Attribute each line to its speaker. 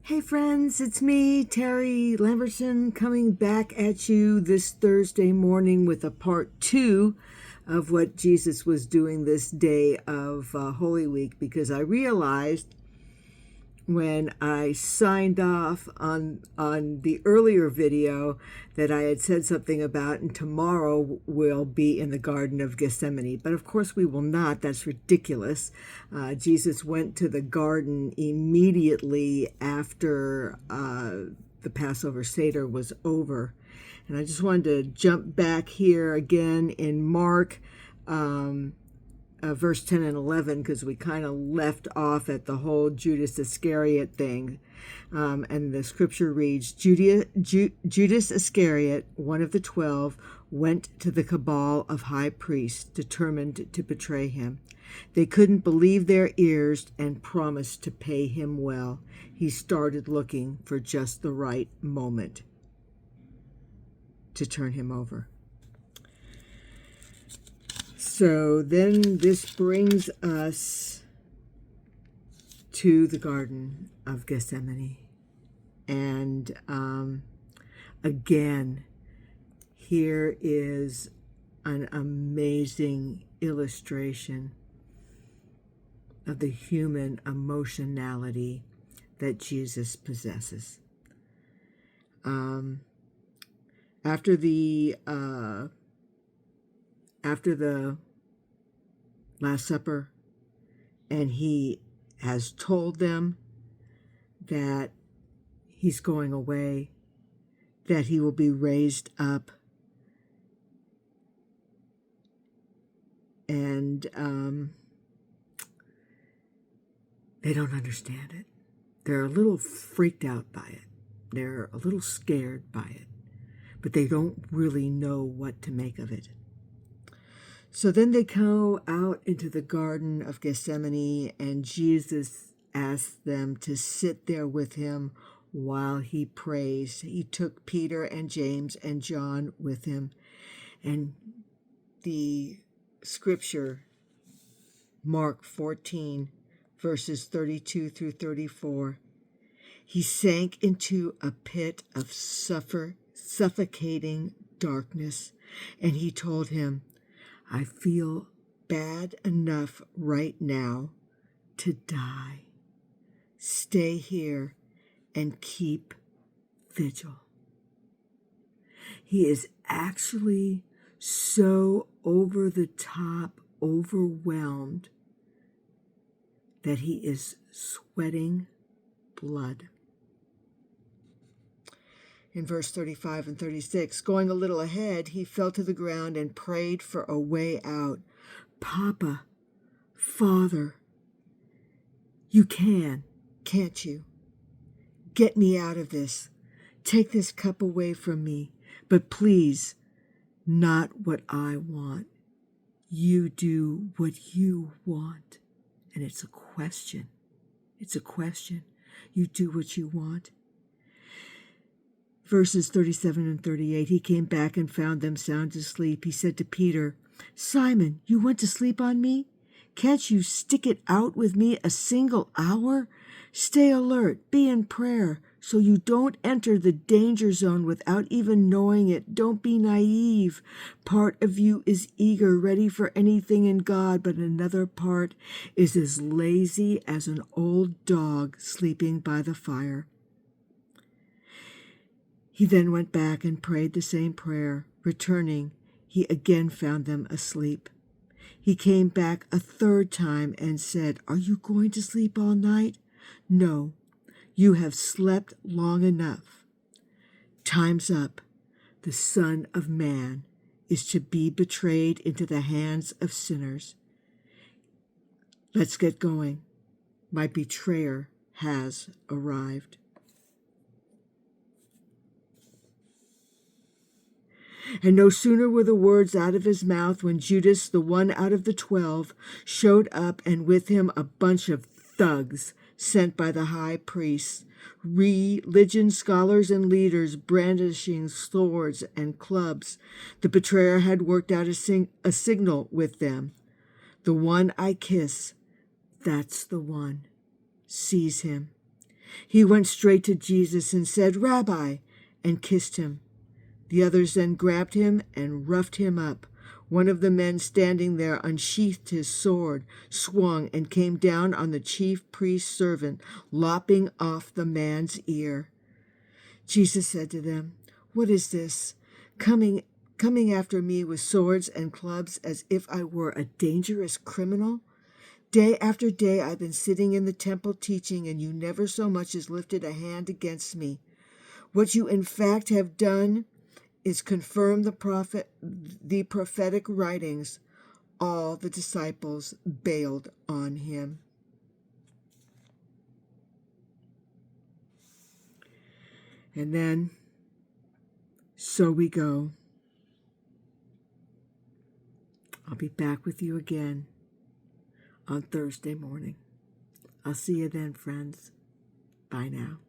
Speaker 1: Hey friends, it's me, Terry Lambertson, coming back at you this Thursday morning with a part 2 of what Jesus was doing this day of Holy Week, because I realized when I signed off on the earlier video that I had said something about, and tomorrow we'll be in the Garden of Gethsemane. But of course we will not. That's ridiculous. Jesus went to the garden immediately after the Passover Seder was over. And I just wanted to jump back here again in Mark verse 10 and 11, because we kind of left off at the whole Judas Iscariot thing. And the scripture reads, Judas Iscariot, one of the 12, went to the cabal of high priests, determined to betray him. They couldn't believe their ears and promised to pay him well. He started looking for just the right moment to turn him over. So then this brings us to the Garden of Gethsemane. And again, here is an amazing illustration of the human emotionality that Jesus possesses. After the Last Supper, and he has told them that he's going away, that he will be raised up, and they don't understand it. They're a little freaked out by it. They're a little scared by it, but they don't really know what to make of it. So then they go out into the Garden of Gethsemane, and Jesus asked them to sit there with him while he prays. He took Peter and James and John with him. And the scripture, Mark 14, verses 32 through 34, he sank into a pit of suffocating darkness, and he told him, I feel bad enough right now to die. Stay here and keep vigil. He is actually so over the top, overwhelmed, that he is sweating blood. In verse 35 and 36, going a little ahead, he fell to the ground and prayed for a way out. Papa, Father, you can't you? Get me out of this. Take this cup away from me, but please, not what I want. You do what you want. And it's a question. It's a question. You do what you want. Verses 37 and 38, he came back and found them sound asleep. He said to Peter, Simon, you went to sleep on me? Can't you stick it out with me a single hour? Stay alert, be in prayer, so you don't enter the danger zone without even knowing it. Don't be naive. Part of you is eager, ready for anything in God, but another part is as lazy as an old dog sleeping by the fire. He then went back and prayed the same prayer. Returning, he again found them asleep. He came back a third time and said, Are you going to sleep all night? No, you have slept long enough. Time's up. The Son of Man is to be betrayed into the hands of sinners. Let's get going. My betrayer has arrived. And no sooner were the words out of his mouth when Judas, the one out of the 12, showed up, and with him a bunch of thugs sent by the high priests, religion scholars and leaders brandishing swords and clubs. The betrayer had worked out a signal with them. The one I kiss, that's the one. Seize him. He went straight to Jesus and said, "Rabbi," and kissed him. The others then grabbed him and roughed him up. One of the men standing there unsheathed his sword, swung, and came down on the chief priest's servant, lopping off the man's ear. Jesus said to them, "What is this? Coming after me with swords and clubs as if I were a dangerous criminal? Day after day I've been sitting in the temple teaching, and you never so much as lifted a hand against me. What you in fact have done is confirm the prophetic writings." All the disciples bailed on him. And then, so we go. I'll be back with you again on Thursday morning. I'll see you then, friends. Bye now.